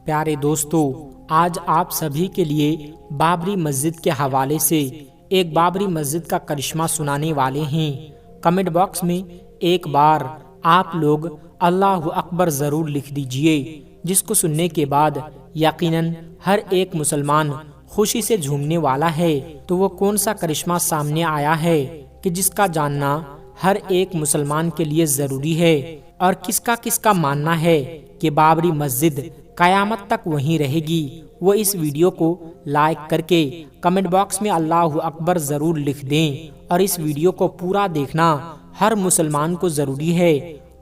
प्यारे दोस्तों, आज आप सभी के लिए बाबरी मस्जिद के हवाले से एक बाबरी मस्जिद का करिश्मा सुनाने वाले हैं। कमेंट बॉक्स में एक बार आप लोग अल्लाह अकबर ज़रूर लिख दीजिए, जिसको सुनने के बाद यकीनन हर एक मुसलमान खुशी से झूमने वाला है। तो वो कौन सा करिश्मा सामने आया है कि जिसका जानना हर एक मुसलमान के लिए ज़रूरी है, और किसका किसका मानना है कि बाबरी मस्जिद कयामत तक वहीं रहेगी। वो इस वीडियो को लाइक करके कमेंट बॉक्स में अल्लाह अकबर ज़रूर लिख दें, और इस वीडियो को पूरा देखना हर मुसलमान को ज़रूरी है।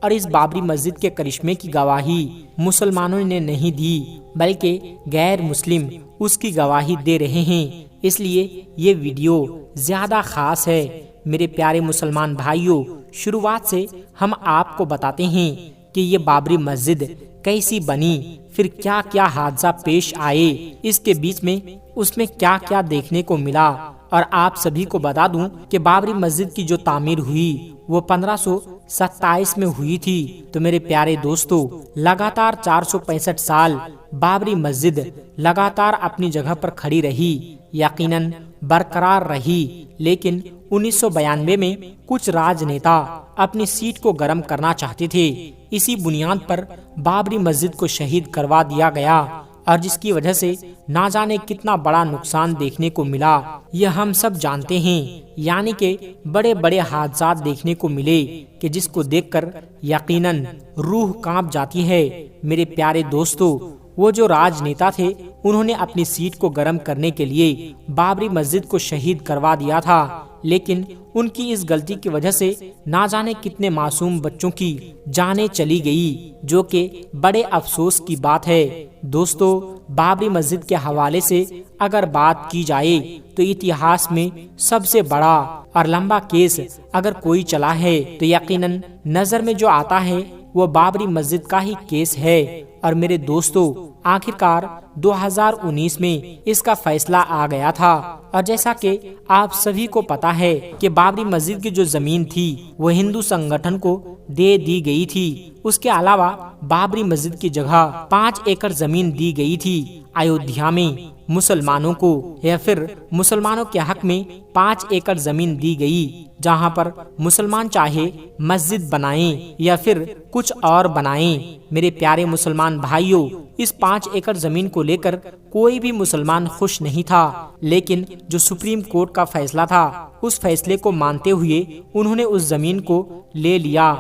और इस बाबरी मस्जिद के करिश्मे की गवाही मुसलमानों ने नहीं दी, बल्कि गैर मुस्लिम उसकी गवाही दे रहे हैं। इसलिए ये वीडियो ज़्यादा ख़ास है। मेरे प्यारे मुसलमान भाइयों, शुरुआत से हम आपको बताते हैं कि ये बाबरी मस्जिद कैसी बनी, फिर क्या क्या हादसा पेश आए, इसके बीच में उसमें क्या क्या देखने को मिला। और आप सभी को बता दूं कि बाबरी मस्जिद की जो तामीर हुई वो 1527 में हुई थी। तो मेरे प्यारे दोस्तों, लगातार 465 साल बाबरी मस्जिद लगातार अपनी जगह पर खड़ी रही, यकीनन बरकरार रही। लेकिन 1992 में कुछ राजनेता अपनी सीट को गर्म करना चाहते थे। इसी बुनियाद पर बाबरी मस्जिद को शहीद करवा दिया गया, और जिसकी वजह से ना जाने कितना बड़ा नुकसान देखने को मिला, यह हम सब जानते हैं। यानी कि बड़े बड़े हादसा देखने को मिले कि जिसको देखकर यकीनन रूह कांप जाती है। मेरे प्यारे दोस्तों, वो जो राजनेता थे उन्होंने अपनी सीट को गर्म करने के लिए बाबरी मस्जिद को शहीद करवा दिया था, लेकिन उनकी इस गलती की वजह से ना जाने कितने मासूम बच्चों की जानें चली गई, जो कि बड़े अफसोस की बात है। दोस्तों, बाबरी मस्जिद के हवाले से अगर बात की जाए तो इतिहास में सबसे बड़ा और लंबा केस अगर कोई चला है तो यकीनन नजर में जो आता है वो बाबरी मस्जिद का ही केस है। और मेरे दोस्तों, आखिरकार 2019 में इसका फैसला आ गया था। और जैसा कि आप सभी को पता है कि बाबरी मस्जिद की जो जमीन थी वो हिंदू संगठन को दे दी गई थी। उसके अलावा बाबरी मस्जिद की जगह 5 एकड़ जमीन दी गई थी अयोध्या में मुसलमानों को, या फिर मुसलमानों के हक में 5 एकड़ जमीन दी गई, जहां पर मुसलमान चाहे मस्जिद बनाएं या फिर कुछ और बनाएं। मेरे प्यारे मुसलमान भाइयों, इस 5 एकड़ जमीन को लेकर कोई भी मुसलमान खुश नहीं था, लेकिन जो सुप्रीम कोर्ट का फैसला था उस फैसले को मानते हुए उन्होंने उस जमीन को ले लिया।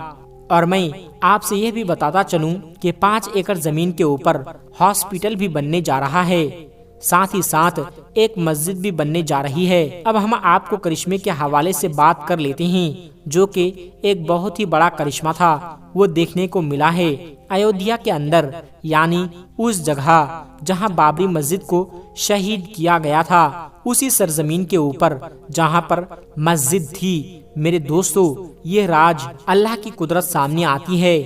और मैं आपसे यह भी बताता चलूं कि 5 एकड़ जमीन के ऊपर हॉस्पिटल भी बनने जा रहा है, साथ ही साथ एक मस्जिद भी बनने जा रही है। अब हम आपको करिश्मे के हवाले से बात कर लेते हैं, जो कि एक बहुत ही बड़ा करिश्मा था। वो देखने को मिला है अयोध्या के अंदर, यानी उस जगह जहां बाबरी मस्जिद को शहीद किया गया था, उसी सरजमीन के ऊपर जहां पर मस्जिद थी। मेरे दोस्तों, ये राज अल्लाह की कुदरत सामने आती है।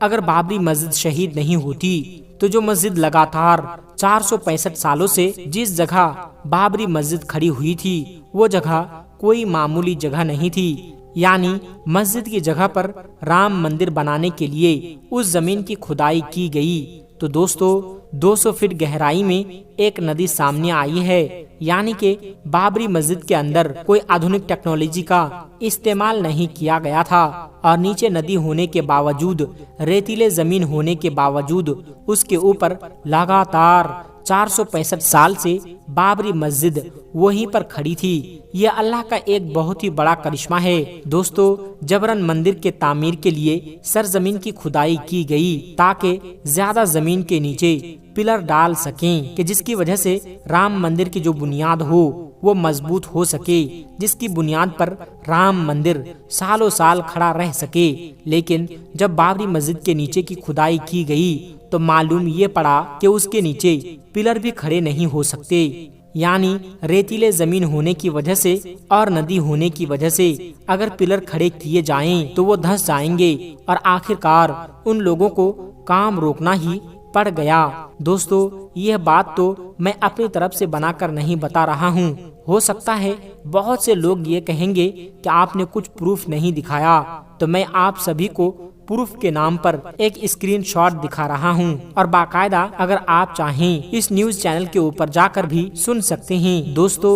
अगर बाबरी मस्जिद शहीद नहीं होती तो जो मस्जिद लगातार 465 सालों से जिस जगह बाबरी मस्जिद खड़ी हुई थी वो जगह कोई मामूली जगह नहीं थी। यानी मस्जिद की जगह पर राम मंदिर बनाने के लिए उस जमीन की खुदाई की गई। तो दोस्तों, 200 फीट गहराई में एक नदी सामने आई है, यानी कि बाबरी मस्जिद के अंदर कोई आधुनिक टेक्नोलॉजी का इस्तेमाल नहीं किया गया था, और नीचे नदी होने के बावजूद, रेतीले जमीन होने के बावजूद उसके ऊपर लगातार 465 साल से बाबरी मस्जिद वहीं पर खड़ी थी। यह अल्लाह का एक बहुत ही बड़ा करिश्मा है। दोस्तों, जबरन मंदिर के तामीर के लिए सरजमीन की खुदाई की गई, ताकि ज्यादा जमीन के नीचे पिलर डाल सकें कि जिसकी वजह से राम मंदिर की जो बुनियाद हो वो मजबूत हो सके, जिसकी बुनियाद पर राम मंदिर सालों साल खड़ा रह सके। लेकिन जब बाबरी मस्जिद के नीचे की खुदाई की गई तो मालूम ये पड़ा कि उसके नीचे पिलर भी खड़े नहीं हो सकते, यानी रेतीले जमीन होने की वजह से और नदी होने की वजह से अगर पिलर खड़े किए जाएं तो वो धंस जाएंगे, और आखिरकार उन लोगों को काम रोकना ही पड़ गया। दोस्तों, यह बात तो मैं अपनी तरफ से बनाकर नहीं बता रहा हूँ। हो सकता है बहुत से लोग ये कहेंगे कि आपने कुछ प्रूफ नहीं दिखाया, तो मैं आप सभी को प्रूफ के नाम पर एक स्क्रीनशॉट दिखा रहा हूं और बाकायदा अगर आप चाहें इस न्यूज चैनल के ऊपर जाकर भी सुन सकते हैं। दोस्तों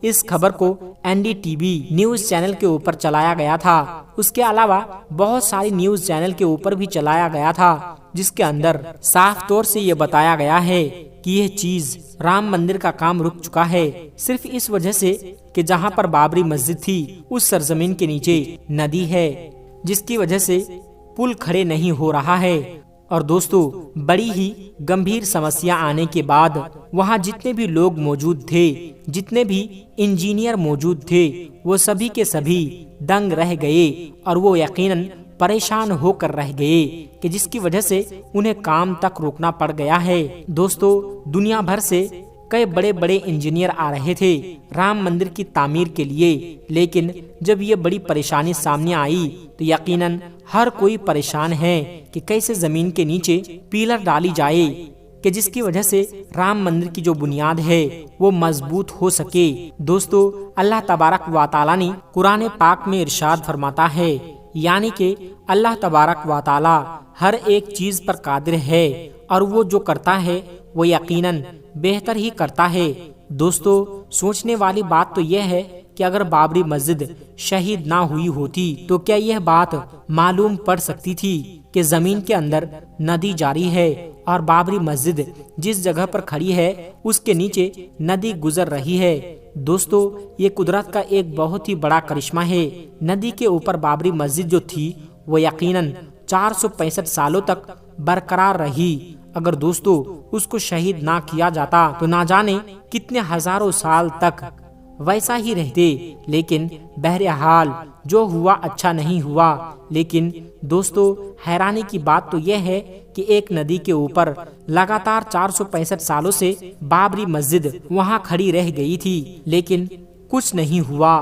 इस खबर को एनडीटीवी न्यूज चैनल के ऊपर चलाया गया था। उसके अलावा बहुत सारी न्यूज चैनल के ऊपर भी चलाया गया था, जिसके अंदर साफ तौर से ये बताया गया है कि यह चीज राम मंदिर का काम रुक चुका है, सिर्फ इस वजह से कि जहां पर बाबरी मस्जिद थी उस सरजमीन के नीचे नदी है, जिसकी वजह से पुल खड़े नहीं हो रहा है। और दोस्तों, बड़ी ही गंभीर समस्या आने के बाद वहां जितने भी लोग मौजूद थे, जितने भी इंजीनियर मौजूद थे, वो सभी के सभी दंग रह गए और वो यकीनन परेशान होकर रह गए कि जिसकी वजह से उन्हें काम तक रोकना पड़ गया है। दोस्तों, दुनिया भर से कई बड़े बड़े इंजीनियर आ रहे थे राम मंदिर की तामीर के लिए, लेकिन जब ये बड़ी परेशानी सामने आई तो यकीनन हर कोई परेशान है कि कैसे जमीन के नीचे पिलर डाली जाए कि जिसकी वजह से राम मंदिर की जो बुनियाद है वो मजबूत हो सके। दोस्तों, अल्लाह तबारक व तआला ने कुरान पाक में इरशाद फरमाता है, यानी कि अल्लाह तबारक व तआला हर एक चीज पर कादिर है और वो जो करता है वो यकीनन बेहतर ही करता है। दोस्तों, सोचने वाली बात तो यह है कि अगर बाबरी मस्जिद शहीद ना हुई होती तो क्या यह बात मालूम पड़ सकती थी कि जमीन के अंदर नदी जारी है और बाबरी मस्जिद जिस जगह पर खड़ी है उसके नीचे नदी गुजर रही है। दोस्तों, ये कुदरत का एक बहुत ही बड़ा करिश्मा है। नदी के ऊपर बाबरी मस्जिद जो थी वो यकीनन 465 सालों तक बरकरार रही। अगर दोस्तों उसको शहीद ना किया जाता तो ना जाने कितने हजारों साल तक वैसा ही रहते, लेकिन बहरहाल जो हुआ अच्छा नहीं हुआ। लेकिन दोस्तों, हैरानी की बात तो यह है कि एक नदी के ऊपर लगातार 465 सालों से बाबरी मस्जिद वहां खड़ी रह गई थी, लेकिन कुछ नहीं हुआ।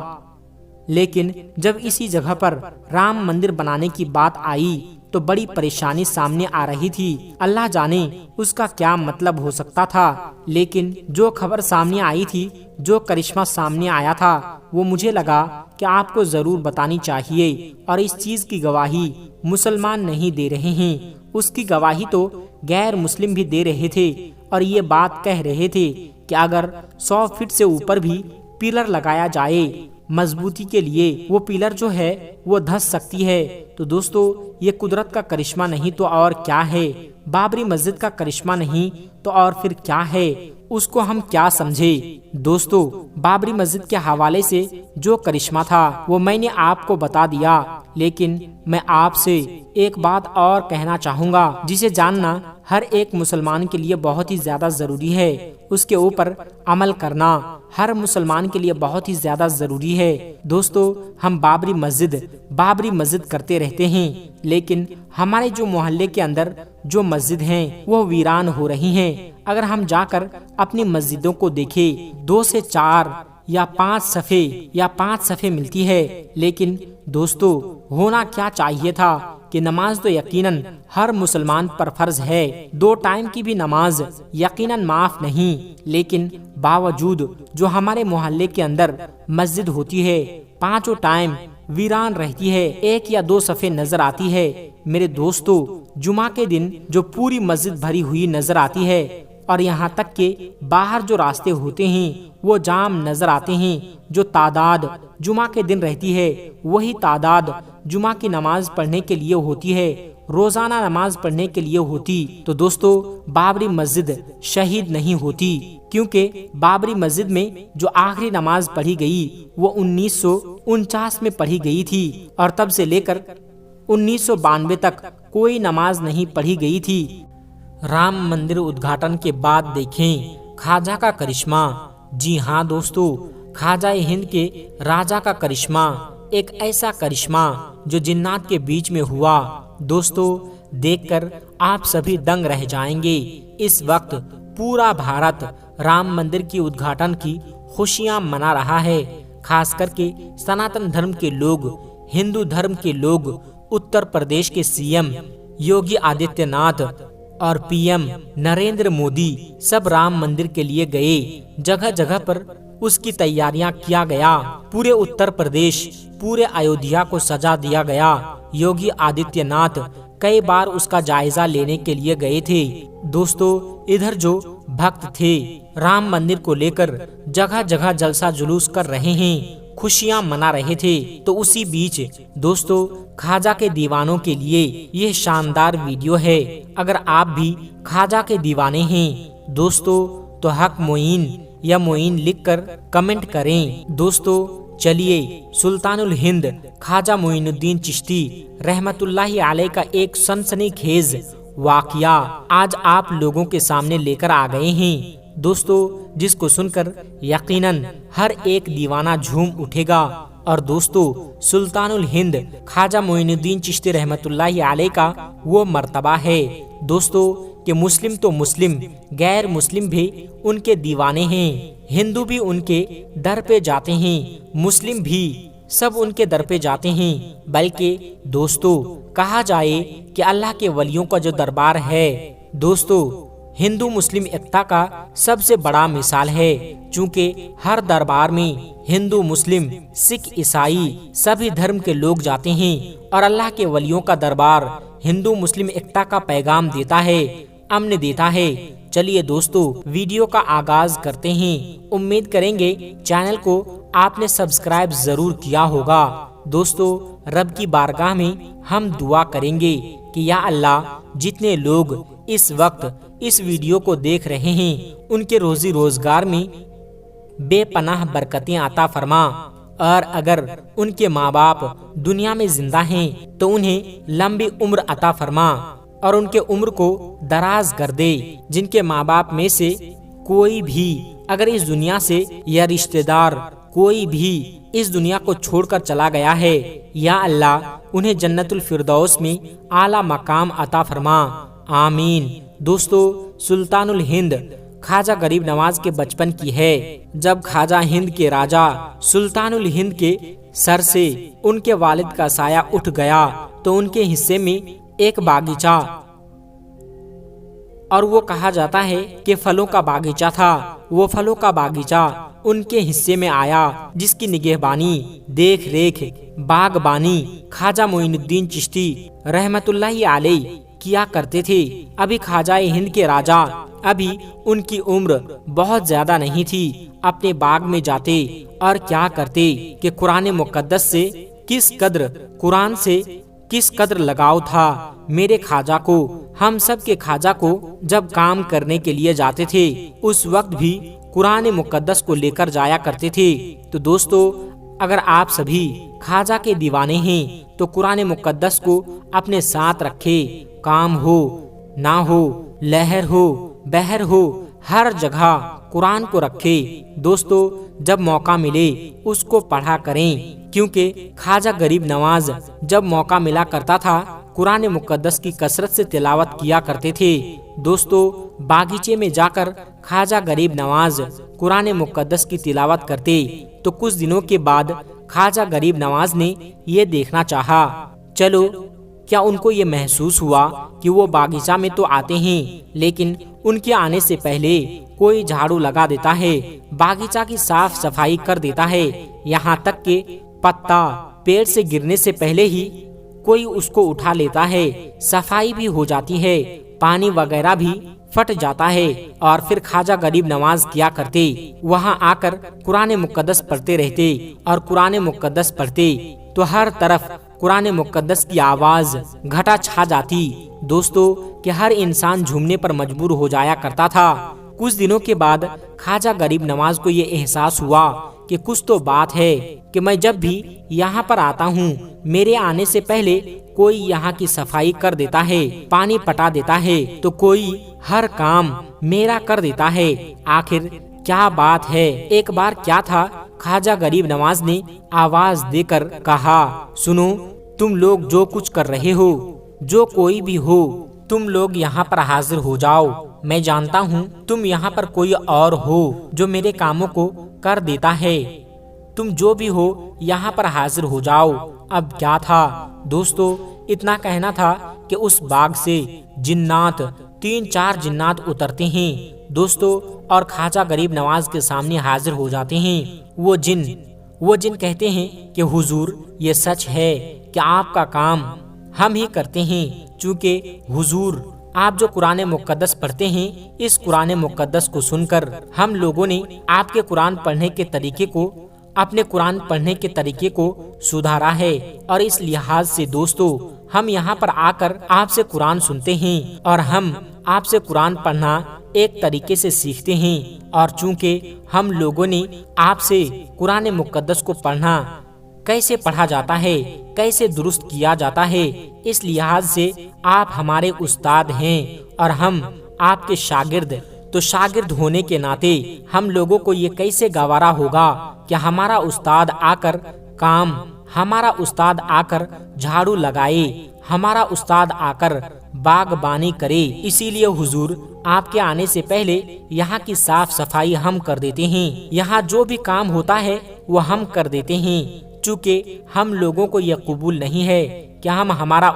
लेकिन जब इसी जगह पर राम मंदिर बनाने की बात आई तो बड़ी परेशानी सामने आ रही थी। अल्लाह जाने उसका क्या मतलब हो सकता था, लेकिन जो खबर सामने आई थी, जो करिश्मा सामने आया था, वो मुझे लगा कि आपको जरूर बतानी चाहिए। और इस चीज की गवाही मुसलमान नहीं दे रहे हैं, उसकी गवाही तो गैर मुस्लिम भी दे रहे थे और ये बात कह रहे थे कि अगर 100 फीट से ऊपर भी पिलर लगाया जाए मजबूती के लिए, वो पिलर जो है वो धंस सकती है। तो दोस्तों, ये कुदरत का करिश्मा नहीं तो और क्या है? बाबरी मस्जिद का करिश्मा नहीं तो और फिर क्या है? उसको हम क्या समझे? दोस्तों, बाबरी मस्जिद के हवाले से जो करिश्मा था वो मैंने आपको बता दिया, लेकिन मैं आपसे एक बात और कहना चाहूँगा जिसे जानना हर एक मुसलमान के लिए बहुत ही ज्यादा जरूरी है। उसके ऊपर अमल करना हर मुसलमान के लिए बहुत ही ज्यादा जरूरी है। दोस्तों, हम बाबरी मस्जिद करते रहते हैं, लेकिन हमारे जो मोहल्ले के अंदर जो मस्जिद हैं वो वीरान हो रही हैं। अगर हम जाकर अपनी मस्जिदों को देखें, 2 से 4 या 5 सफ़े मिलती है, लेकिन दोस्तों होना क्या चाहिए था कि नमाज तो यकीनन हर मुसलमान पर फर्ज है, 2 टाइम की भी नमाज यकीनन माफ नहीं, लेकिन बावजूद जो हमारे मोहल्ले के अंदर मस्जिद होती है 5 टाइम वीरान रहती है, 1 या 2 सफ़े नजर आती है। मेरे दोस्तों, जुमा के दिन जो पूरी मस्जिद भरी हुई नजर आती है और यहाँ तक के बाहर जो रास्ते होते हैं वो जाम नजर आते हैं। जो तादाद जुमा के दिन रहती है वही तादाद जुमा की नमाज पढ़ने के लिए होती है, रोजाना नमाज पढ़ने के लिए होती। तो दोस्तों, बाबरी मस्जिद शहीद नहीं होती, क्योंकि बाबरी मस्जिद में जो आखिरी नमाज पढ़ी गई वो 1949 में पढ़ी गई थी और तब से लेकर 1992 तक कोई नमाज नहीं पढ़ी गई थी। राम मंदिर उद्घाटन के बाद देखें ख्वाजा का करिश्मा। जी हाँ दोस्तों, ख्वाजा हिंद के राजा का करिश्मा, एक ऐसा करिश्मा जो जिन्नात के बीच में हुआ। दोस्तों, देखकर आप सभी दंग रह जाएंगे। इस वक्त पूरा भारत राम मंदिर की उद्घाटन की खुशियां मना रहा है, खास करके सनातन धर्म के लोग, हिंदू धर्म के लोग। उत्तर प्रदेश के सीएम योगी आदित्यनाथ और पीएम नरेंद्र मोदी सब राम मंदिर के लिए गए। जगह जगह पर उसकी तैयारियां किया गया। पूरे उत्तर प्रदेश, पूरे अयोध्या को सजा दिया गया। योगी आदित्यनाथ कई बार उसका जायजा लेने के लिए गए थे। दोस्तों, इधर जो भक्त थे राम मंदिर को लेकर जगह जगह जलसा जुलूस कर रहे हैं, खुशियां मना रहे थे। तो उसी बीच दोस्तों, ख्वाजा के दीवानों के लिए ये शानदार वीडियो है। अगर आप भी ख्वाजा के दीवाने हैं दोस्तों, तो हक मोइन या मोइन लिखकर कमेंट करें। दोस्तों, चलिए सुल्तानुल हिंद ख्वाजा मोइनुद्दीन चिश्ती रहमतुल्लाहि अलैह का एक सनसनीखेज वाकया आज आप लोगों के सामने लेकर आ गए हैं। दोस्तों, जिसको सुनकर यकीनन हर एक दीवाना झूम उठेगा। और दोस्तों, सुल्तानुल हिंद ख्वाजा मोइनुद्दीन चिश्ती रहमतुल्लाहि अलैह का वो मर्तबा है दोस्तों कि मुस्लिम तो मुस्लिम, गैर मुस्लिम भी उनके दीवाने हैं। हिंदू भी उनके दर पे जाते हैं, मुस्लिम भी सब उनके दर पे जाते हैं। बल्कि दोस्तों, कहा जाए कि अल्लाह के वलियों का जो दरबार है दोस्तों, हिंदू मुस्लिम एकता का सबसे बड़ा मिसाल है। चूँकि हर दरबार में हिंदू मुस्लिम सिख ईसाई सभी धर्म के लोग जाते हैं और अल्लाह के वलियों का दरबार हिंदू मुस्लिम एकता का पैगाम देता है, अमन देता है। चलिए दोस्तों, वीडियो का आगाज करते हैं। उम्मीद करेंगे चैनल को आपने सब्सक्राइब जरूर किया होगा। दोस्तों, रब की बारगाह में हम दुआ करेंगे कि या अल्लाह, जितने लोग इस वक्त इस वीडियो को देख रहे हैं उनके रोजी रोजगार में बेपनाह बरकतें अता फरमा। और अगर उनके माँ बाप दुनिया में जिंदा हैं तो उन्हें लंबी उम्र अता फरमा और उनके उम्र को दराज कर दे। जिनके माँ बाप में से कोई भी अगर इस दुनिया से या रिश्तेदार कोई भी इस दुनिया को छोड़कर चला गया है, या अल्लाह उन्हें जन्नतुल फिरदौस में आला मकाम अता फरमा, आमीन। दोस्तों, सुल्तानुल हिंद ख्वाजा गरीब नवाज के बचपन की है। जब ख्वाजा हिंद के राजा सुल्तानुल हिंद के सर से उनके वालिद का साया उठ गया तो उनके हिस्से में एक बागीचा, और वो कहा जाता है कि फलों का बागीचा था। वो फलों का बागीचा उनके हिस्से में आया, जिसकी निगहबानी, देख रेख, बागबानी ख्वाजा मोइनुद्दीन चिश्ती रहमतुल्लाहि अलैह किया करते थे। अभी ख्वाजा हिंद के राजा, अभी उनकी उम्र बहुत ज्यादा नहीं थी। अपने बाग में जाते और क्या करते कि कुरान मुकद्दस से कुरान से किस कदर लगाव था मेरे ख्वाजा को। हम सब के ख्वाजा को जब काम करने के लिए जाते थे उस वक्त भी कुरान मुकद्दस को लेकर जाया करते थे। तो दोस्तों, अगर आप सभी ख्वाजा के दीवाने हैं तो कुरान मुकद्दस को अपने साथ रखे। काम हो ना हो, लहर हो बहर हो, हर जगह कुरान को रखे। दोस्तों, जब मौका मिले उसको पढ़ा करें, क्योंकि ख्वाजा गरीब नवाज जब मौका मिला करता था कुरान मुकद्दस की कसरत से तिलावत किया करते थे। दोस्तों, बागीचे में जाकर ख्वाजा गरीब नवाज कुरान मुकद्दस की तिलावत करते तो कुछ दिनों के बाद ख्वाजा गरीब नवाज ने ये देखना चाहा, चलो क्या उनको ये महसूस हुआ कि वो बागीचा में तो आते हैं लेकिन उनके आने से पहले कोई झाड़ू लगा देता है, बागीचा की साफ सफाई कर देता है, यहाँ तक कि पत्ता पेड़ से गिरने से पहले ही कोई उसको उठा लेता है, सफाई भी हो जाती है, पानी वगैरह भी फट जाता है। और फिर ख्वाजा गरीब नवाज क्या करते, वहाँ आकर कुरान मुकद्दस पढ़ते रहते और कुरान मुकद्दस पढ़ते तो हर तरफ कुरान मुकद्दस की आवाज घटा छा जाती। दोस्तों, कि हर इंसान झूमने पर मजबूर हो जाया करता था। कुछ दिनों के बाद ख्वाजा गरीब नवाज को ये एहसास हुआ कि कुछ तो बात है कि मैं जब भी यहाँ पर आता हूँ मेरे आने से पहले कोई यहाँ की सफाई कर देता है, पानी पटा देता है, तो कोई हर काम मेरा कर देता है। आखिर क्या बात है? एक बार क्या था, ख्वाजा गरीब नवाज ने आवाज देकर कहा, सुनो, तुम लोग जो कुछ कर रहे हो, जो कोई भी हो, तुम लोग यहाँ पर हाजिर हो जाओ। मैं जानता हूँ तुम यहाँ पर कोई और हो जो मेरे कामों को कर देता है। तुम जो भी हो यहाँ पर हाजिर हो जाओ। अब क्या था दोस्तों, इतना कहना था कि उस बाग से जिन्नात 3-4 जिन्नात उतरते हैं। दोस्तों और ख्वाजा गरीब नवाज के सामने हाजिर हो जाते हैं। वो जिन कहते हैं कि हुजूर ये सच है कि आपका काम हम ही करते हैं, चूँकि हुजूर आप जो कुरान मुक़द्दस पढ़ते हैं, इस कुरान मुक़द्दस को सुनकर हम लोगों ने आपके कुरान पढ़ने के तरीके को, अपने कुरान पढ़ने के तरीके को सुधारा है। और इस लिहाज से दोस्तों हम यहाँ पर आकर आपसे कुरान सुनते हैं और हम आपसे कुरान पढ़ना एक तरीके से सीखते हैं। और चूँकि हम लोगों ने आपसे कुरान मुक़द्दस को पढ़ना कैसे पढ़ा जाता है, कैसे दुरुस्त किया जाता है, इस लिहाज से आप हमारे उस्ताद हैं और हम आपके शागिर्द। तो शागिर्द होने के नाते हम लोगों को ये कैसे गवारा होगा कि हमारा उस्ताद आकर झाड़ू लगाए, हमारा उस्ताद आकर बागबानी करे। इसीलिए हुजूर आपके आने से पहले यहाँ की साफ सफाई हम कर देते हैं, यहाँ जो भी काम होता है वो हम कर देते हैं। चूँकि हम लोगों को यह कबूल नहीं है कि हमारा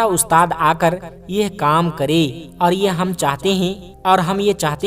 उस्ताद आकर यह काम करे, और ये हम चाहते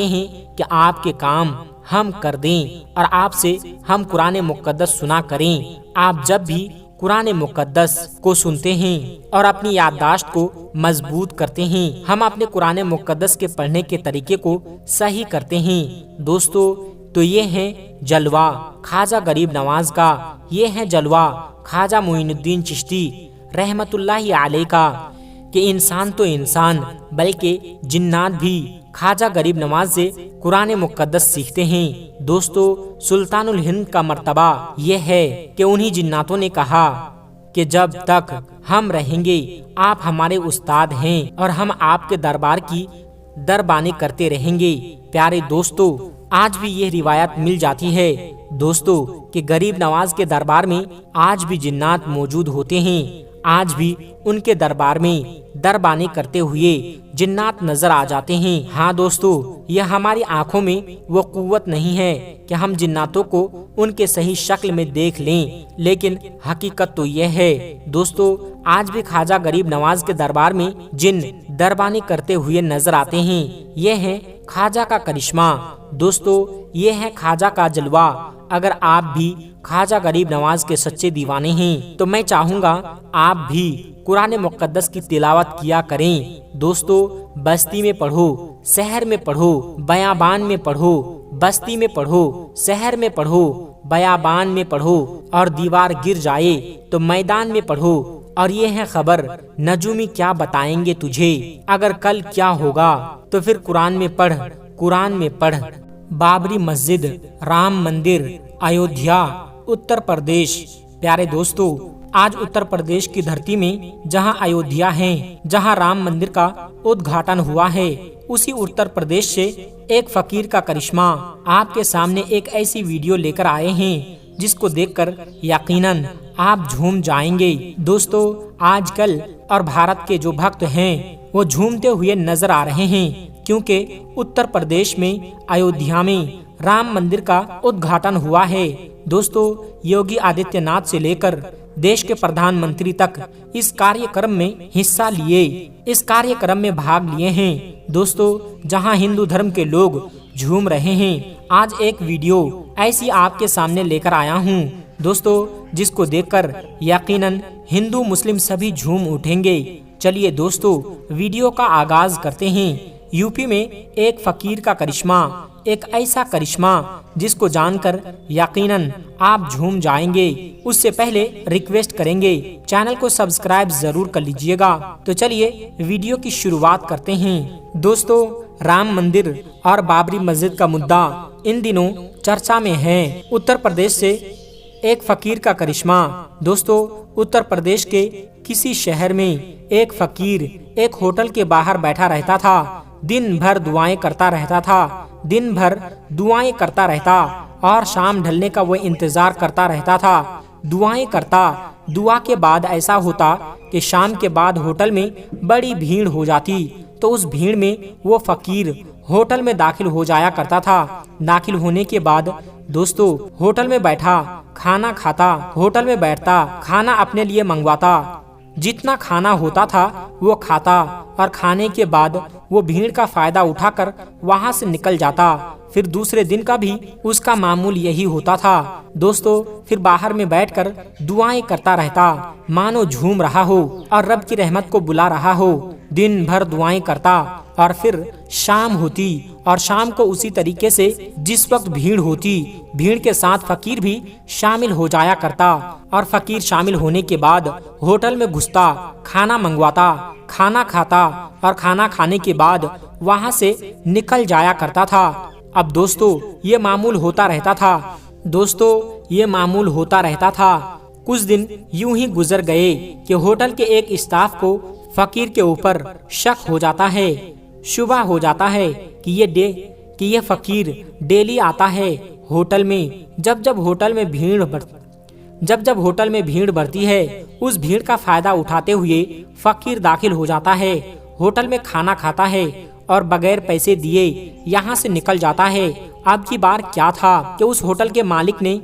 हैं कि आपके काम हम कर दें और आपसे हम कुरान मुक़द्दस सुना करें। आप जब भी कुरान मुक़द्दस को सुनते हैं और अपनी याददाश्त को मजबूत करते हैं, हम अपने कुरान मुक़द्दस के पढ़ने के तरीके को सही करते हैं। दोस्तों तो ये है जलवा ख्वाजा गरीब नवाज का, ये है जलवा ख्वाजा मोइनुद्दीन चिश्ती रहमतुल्लाहि अलैह का, कि इंसान तो इंसान बल्कि जिन्नात भी ख्वाजा गरीब नवाज से कुरान मुक़द्दस सीखते हैं। दोस्तों सुल्तानुल हिंद का मर्तबा ये है कि उन्हीं जिन्नातों ने कहा कि जब तक हम रहेंगे आप हमारे उस्ताद हैं और हम आपके दरबार की दरबानी करते रहेंगे। प्यारे दोस्तों आज भी यह रिवायत मिल जाती है दोस्तों कि गरीब नवाज के दरबार में आज भी जिन्नात मौजूद होते हैं। आज भी उनके दरबार में दरबानी करते हुए जिन्नात नजर आ जाते हैं। हाँ दोस्तों यह हमारी आंखों में वो कुव्वत नहीं है कि हम जिन्नातों को उनके सही शक्ल में देख लें, लेकिन हकीकत तो यह है दोस्तों आज भी ख्वाजा गरीब नवाज के दरबार में जिन दरबानी करते हुए नजर आते हैं। यह है ख्वाजा का करिश्मा। दोस्तों ये है ख्वाजा का जलवा। अगर आप भी ख्वाजा गरीब नवाज के सच्चे दीवाने हैं तो मैं चाहूँगा आप भी कुरान मुक़द्दस की तिलावत किया करें। दोस्तों बस्ती में पढ़ो, शहर में पढ़ो, बयाबान में पढ़ो, बस्ती में पढ़ो, शहर में पढ़ो, बयाबान में पढ़ो, और दीवार गिर जाए तो मैदान में पढ़ो। और ये है खबर नजूमी क्या बताएंगे तुझे, अगर कल क्या होगा तो फिर कुरान में पढ़। बाबरी मस्जिद, राम मंदिर, अयोध्या, उत्तर प्रदेश। प्यारे दोस्तों आज उत्तर प्रदेश की धरती में जहां अयोध्या है, जहां राम मंदिर का उद्घाटन हुआ है, उसी उत्तर प्रदेश से एक फकीर का करिश्मा आपके सामने एक ऐसी वीडियो लेकर आए हैं जिसको देखकर यकीनन आप झूम जाएंगे। दोस्तों आजकल और भारत के जो भक्त हैं वो झूमते हुए नजर आ रहे हैं, क्योंकि उत्तर प्रदेश में अयोध्या में राम मंदिर का उद्घाटन हुआ है। दोस्तों योगी आदित्यनाथ से लेकर देश के प्रधानमंत्री तक इस कार्यक्रम में हिस्सा लिए, इस कार्यक्रम में भाग लिए हैं। दोस्तों जहां हिंदू धर्म के लोग झूम रहे हैं, आज एक वीडियो ऐसी आपके सामने लेकर आया हूं दोस्तों जिसको देखकर यकीनन हिंदू मुस्लिम सभी झूम उठेंगे। चलिए दोस्तों वीडियो का आगाज करते हैं। यूपी में एक फकीर का करिश्मा, एक ऐसा करिश्मा जिसको जानकर यकीनन आप झूम जाएंगे। उससे पहले रिक्वेस्ट करेंगे चैनल को सब्सक्राइब जरूर कर लीजिएगा। तो चलिए वीडियो की शुरुआत करते हैं। दोस्तों राम मंदिर और बाबरी मस्जिद का मुद्दा इन दिनों चर्चा में है। उत्तर प्रदेश से एक फकीर का करिश्मा। दोस्तों उत्तर प्रदेश के किसी शहर में एक फकीर एक होटल के बाहर बैठा रहता था, दिन भर दुआएं करता रहता और शाम ढलने का वो इंतजार करता रहता था। दुआएं करता, दुआ के बाद ऐसा होता कि शाम के बाद होटल में बड़ी भीड़ हो जाती, तो उस भीड़ में वो फकीर होटल में दाखिल हो जाया करता था। दाखिल होने के बाद दोस्तों होटल में बैठा, खाना खाता, होटल में बैठता, खाना अपने लिए मंगवाता, जितना खाना होता था वो खाता और खाने के बाद वो भीड़ का फायदा उठाकर वहाँ से निकल जाता। फिर दूसरे दिन का भी उसका मामूल यही होता था। दोस्तों, फिर बाहर में बैठकर दुआएं करता रहता, मानो झूम रहा हो और रब की रहमत को बुला रहा हो। दिन भर दुआएं करता और फिर शाम होती और शाम को उसी तरीके से जिस वक्त भीड़ होती, भीड़ के साथ फकीर भी शामिल हो जाया करता। और फकीर शामिल होने के बाद होटल में घुसता, खाना मंगवाता, खाना खाता और खाना खाने के बाद वहाँ से निकल जाया करता था। अब दोस्तों, ये मामूल होता रहता था। कुछ दिन यूं ही गुजर गए कि होटल के एक स्टाफ को फकीर के ऊपर शक हो जाता है, शुबा हो जाता है कि ये फकीर डेली आता है होटल में। जब होटल में भीड़ बढ़ती है, उस भीड़ का फायदा उठाते हुए फकीर दाखिल हो जाता है, होटल में खाना खाता है और बगैर पैसे दिए यहाँ से निकल जाता है। अब की बार क्या था कि उस होटल के मालिक ने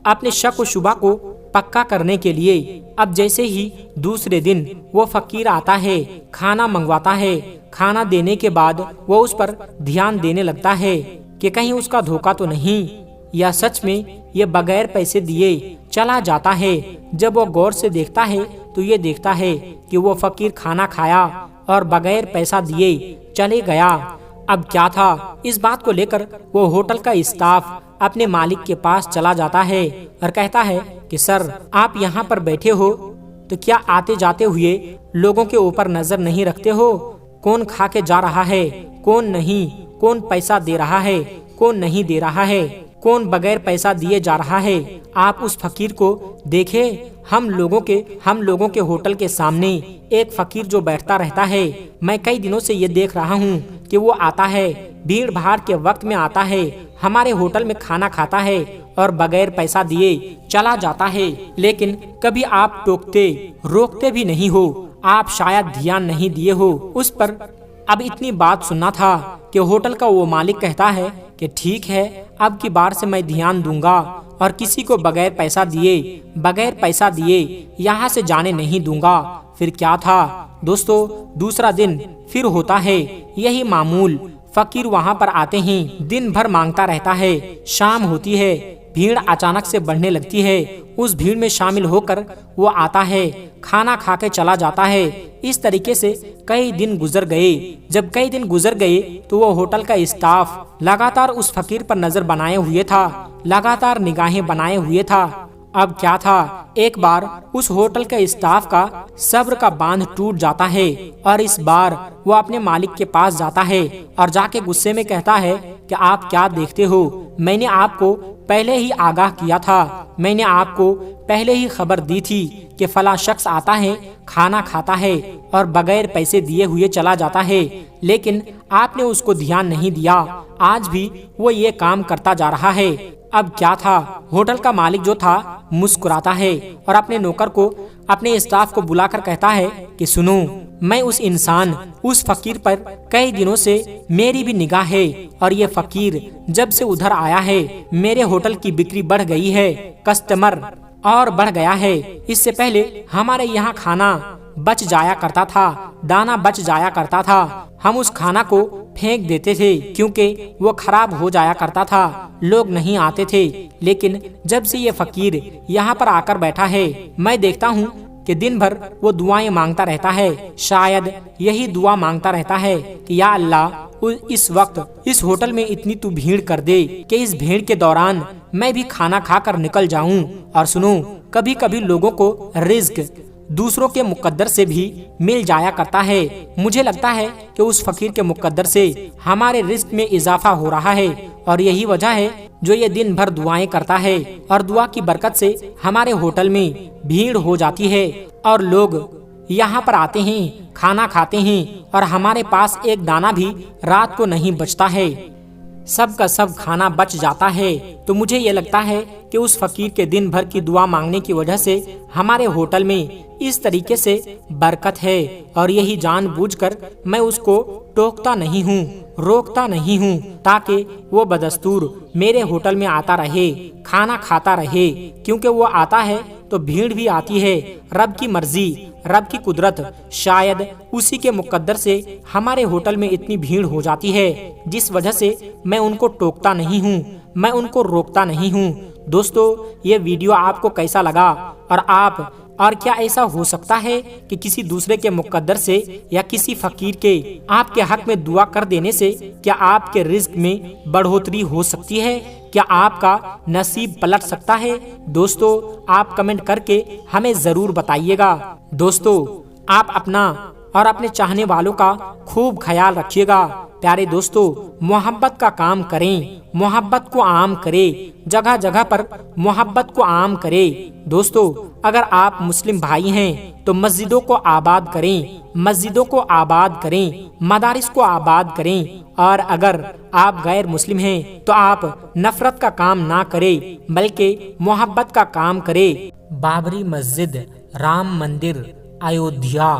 अपने शक व शुबा को पक्का करने के लिए अब जैसे ही दूसरे दिन वो फकीर आता है, खाना मंगवाता है, खाना देने के बाद वो उस पर ध्यान देने लगता है कि कहीं उसका धोखा तो नहीं, या सच में ये बगैर पैसे दिए चला जाता है। जब वो गौर से देखता है तो ये देखता है कि वो फकीर खाना खाया और बगैर पैसा दिए चले गया। अब क्या था, इस बात को लेकर वो होटल का स्टाफ अपने मालिक के पास चला जाता है और कहता है कि सर, आप यहाँ पर बैठे हो तो क्या आते जाते हुए लोगों के ऊपर नजर नहीं रखते हो? कौन खा के जा रहा है, कौन नहीं, कौन पैसा दे रहा है, कौन नहीं दे रहा है, कौन बगैर पैसा दिए जा रहा है? आप उस फकीर को देखे। हम लोगों के होटल के सामने एक फकीर जो बैठता रहता है, मैं कई दिनों से ये देख रहा हूँ कि वो आता है, भीड़ भाड़ के वक्त में आता है, हमारे होटल में खाना खाता है और बगैर पैसा दिए चला जाता है। लेकिन कभी आप टोकते रोकते भी नहीं हो, आप शायद ध्यान नहीं दिए हो उस पर। अब इतनी बात सुनना था कि होटल का वो मालिक कहता है कि ठीक है, अब की बार से मैं ध्यान दूंगा और किसी को बगैर पैसा दिए यहाँ से जाने नहीं दूंगा। फिर क्या था दोस्तों, दूसरा दिन फिर होता है यही मामूल। फकीर वहाँ पर आते हैं, दिन भर मांगता रहता है। शाम होती है, भीड़ अचानक से बढ़ने लगती है। उस भीड़ में शामिल होकर वो आता है, खाना खा के चला जाता है। इस तरीके से कई दिन गुजर गए। जब कई दिन गुजर गए तो वो होटल का स्टाफ लगातार उस फकीर पर नजर बनाए हुए था, लगातार निगाहें बनाए हुए था। अब क्या था, एक बार उस होटल के स्टाफ का सब्र का बांध टूट जाता है और इस बार वो अपने मालिक के पास जाता है और जाके गुस्से में कहता है कि आप क्या देखते हो, मैंने आपको पहले ही आगाह किया था, मैंने आपको पहले ही खबर दी थी कि फला शख्स आता है, खाना खाता है और बगैर पैसे दिए हुए चला जाता है, लेकिन आपने उसको ध्यान नहीं दिया। आज भी वो ये काम करता जा रहा है। अब क्या था, होटल का मालिक जो था मुस्कुराता है और अपने नौकर को, अपने स्टाफ को बुलाकर कहता है कि सुनो, मैं उस फकीर पर कई दिनों से मेरी भी निगाह है और ये फकीर जब से उधर आया है, मेरे होटल की बिक्री बढ़ गई है, कस्टमर और बढ़ गया है। इससे पहले हमारे यहाँ खाना बच जाया करता था, दाना बच जाया करता था, हम उस खाना को फेंक देते थे क्योंकि वो खराब हो जाया करता था, लोग नहीं आते थे। लेकिन जब से ये फकीर यहाँ पर आकर बैठा है, मैं देखता हूँ कि दिन भर वो दुआएं मांगता रहता है। शायद यही दुआ मांगता रहता है कि या अल्लाह, इस वक्त इस होटल में इतनी तू भीड़ कर दे कि इस भीड़ के दौरान मैं भी खाना खाकर निकल जाऊं। और सुनो, कभी कभी लोगों को रिज्क दूसरों के मुकद्दर से भी मिल जाया करता है। मुझे लगता है कि उस फकीर के मुकद्दर से हमारे रिस्क में इजाफा हो रहा है और यही वजह है जो ये दिन भर दुआएं करता है और दुआ की बरकत से हमारे होटल में भीड़ हो जाती है और लोग यहाँ पर आते हैं, खाना खाते हैं और हमारे पास एक दाना भी रात को नहीं बचता है, सब का सब खाना बच जाता है। तो मुझे ये लगता है कि उस फकीर के दिन भर की दुआ मांगने की वजह से हमारे होटल में इस तरीके से बरकत है और यही जानबूझकर मैं उसको टोकता नहीं हूँ, रोकता नहीं हूँ, ताकि वो बदस्तूर मेरे होटल में आता रहे, खाना खाता रहे। क्योंकि वो आता है तो भीड़ भी आती है। रब की मर्जी रब की कुदरत, शायद उसी के मुकद्दर से हमारे होटल में इतनी भीड़ हो जाती है, जिस वजह से मैं उनको टोकता नहीं हूँ, मैं उनको रोकता नहीं हूँ। दोस्तों, ये वीडियो आपको कैसा लगा और क्या ऐसा हो सकता है कि किसी दूसरे के मुकद्दर से या किसी फकीर के आपके हक में दुआ कर देने से क्या आपके रिज्क में बढ़ोतरी हो सकती है? क्या आपका नसीब पलट सकता है? दोस्तों, आप कमेंट करके हमें जरूर बताइएगा। दोस्तों, आप अपना और अपने चाहने वालों का खूब ख्याल रखिएगा। प्यारे दोस्तों, मोहब्बत का काम करें, मोहब्बत को आम करें, जगह जगह पर मोहब्बत को आम करें। दोस्तों, अगर आप मुस्लिम भाई हैं तो मस्जिदों को आबाद करें, मस्जिदों को आबाद करें, मदारिस को आबाद करें। और अगर आप गैर मुस्लिम हैं तो आप नफरत का काम ना करें, बल्कि मोहब्बत का काम करें। बाबरी मस्जिद, राम मंदिर, अयोध्या।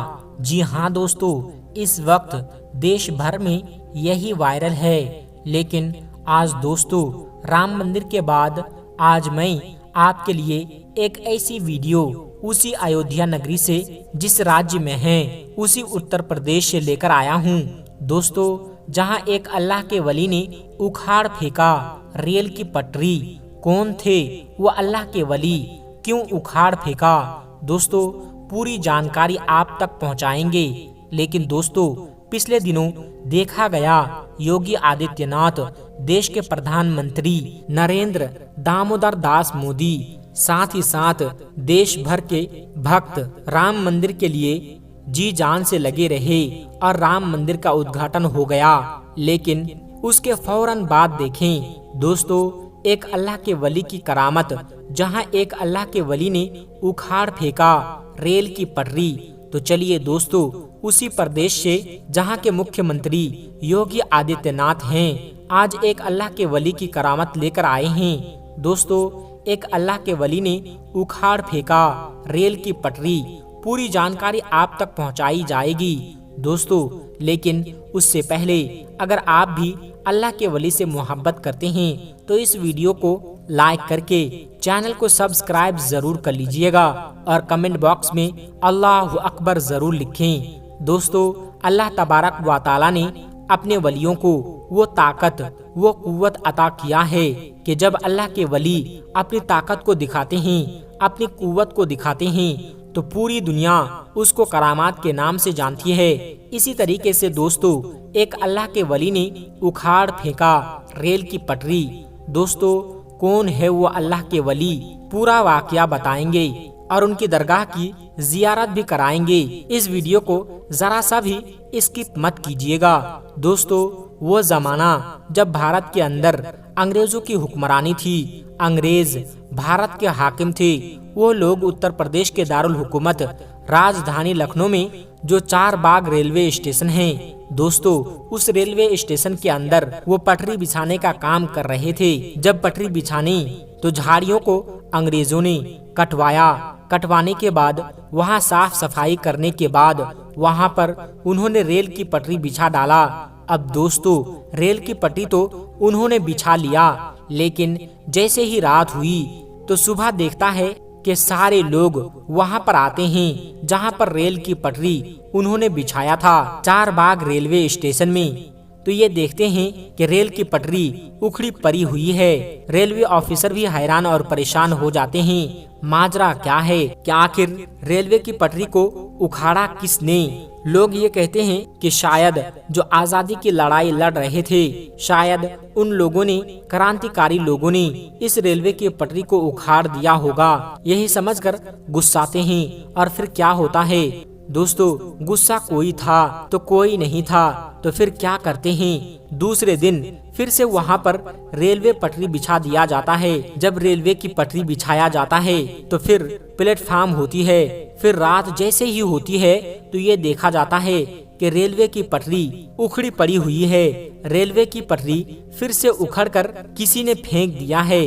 जी हाँ दोस्तों, इस वक्त देश भर में यही वायरल है। लेकिन आज दोस्तों, राम मंदिर के बाद आज मैं आपके लिए एक ऐसी वीडियो उसी अयोध्या नगरी से जिस राज्य में है, उसी उत्तर प्रदेश से लेकर आया हूँ। दोस्तों, जहाँ एक अल्लाह के वली ने उखाड़ फेंका रेल की पटरी। कौन थे वो अल्लाह के वली? क्यों उखाड़ फेंका? दोस्तों, पूरी जानकारी आप तक पहुंचाएंगे। लेकिन दोस्तों, पिछले दिनों देखा गया योगी आदित्यनाथ, देश के प्रधानमंत्री नरेंद्र दामोदर दास मोदी, साथ ही साथ देश भर के भक्त राम मंदिर के लिए जी जान से लगे रहे और राम मंदिर का उद्घाटन हो गया। लेकिन उसके फौरन बाद देखें दोस्तों, एक अल्लाह के वली की करामत, जहां एक अल्लाह के वली ने उखाड़ फेंका रेल की पटरी। तो चलिए दोस्तों, उसी प्रदेश से जहां के मुख्यमंत्री योगी आदित्यनाथ हैं, आज एक अल्लाह के वली की करामत लेकर आए हैं। दोस्तों, एक अल्लाह के वली ने उखाड़ फेंका रेल की पटरी। पूरी जानकारी आप तक पहुंचाई जाएगी दोस्तों। लेकिन उससे पहले अगर आप भी अल्लाह के वली से मोहब्बत करते हैं तो इस वीडियो को लाइक करके चैनल को सब्सक्राइब जरूर कर लीजिएगा और कमेंट बॉक्स में अल्लाह अकबर जरूर लिखें। दोस्तों, अल्लाह तबारक व तआला ने अपने वलियों को वो ताकत, वो कुव्वत अता किया है कि जब अल्लाह के वली अपनी ताकत को दिखाते हैं, अपनी कुव्वत को दिखाते हैं, तो पूरी दुनिया उसको करामात के नाम से जानती है। इसी तरीके से दोस्तों, एक अल्लाह के वली ने उखाड़ फेंका रेल की पटरी। दोस्तों, कौन है वो अल्लाह के वली? पूरा वाकया बताएंगे और उनकी दरगाह की जियारत भी कराएंगे। इस वीडियो को जरा सा भी स्किप मत कीजिएगा। दोस्तों, वो जमाना जब भारत के अंदर अंग्रेजों की हुक्मरानी थी, अंग्रेज भारत के हाकिम थे। वो लोग उत्तर प्रदेश के दारुल हुकूमत राजधानी लखनऊ में जो चार बाग रेलवे स्टेशन है, दोस्तों, उस रेलवे स्टेशन के अंदर वो पटरी बिछाने का काम कर रहे थे। जब पटरी बिछाने तो झाड़ियों को अंग्रेजों ने कटवाया। कटवाने के बाद वहाँ साफ सफाई करने के बाद वहाँ पर उन्होंने रेल की पटरी बिछा डाला। अब दोस्तों, रेल की पटरी तो उन्होंने बिछा लिया, लेकिन जैसे ही रात हुई तो सुबह देखता है कि सारे लोग वहाँ पर आते हैं जहाँ पर रेल की पटरी उन्होंने बिछाया था, चार बाग रेलवे स्टेशन में। तो ये देखते हैं कि रेल की पटरी उखड़ी पड़ी हुई है। रेलवे ऑफिसर भी हैरान और परेशान हो जाते हैं। माजरा क्या है? क्या आखिर रेलवे की पटरी को उखाड़ा किसने? लोग ये कहते हैं कि शायद जो आजादी की लड़ाई लड़ रहे थे, शायद उन लोगों ने, क्रांतिकारी लोगों ने इस रेलवे की पटरी को उखाड़ दिया होगा। यही समझकर गुस्साते हैं। और फिर क्या होता है दोस्तों? गुस्सा कोई था तो कोई नहीं था, तो फिर क्या करते हैं? दूसरे दिन फिर से वहाँ पर रेलवे पटरी बिछा दिया जाता है। जब रेलवे की पटरी बिछाया जाता है तो फिर प्लेटफार्म होती है। फिर रात जैसे ही होती है तो ये देखा जाता है कि रेलवे की पटरी उखड़ी पड़ी हुई है। रेलवे की पटरी फिर से उखड़कर किसी ने फेंक दिया है।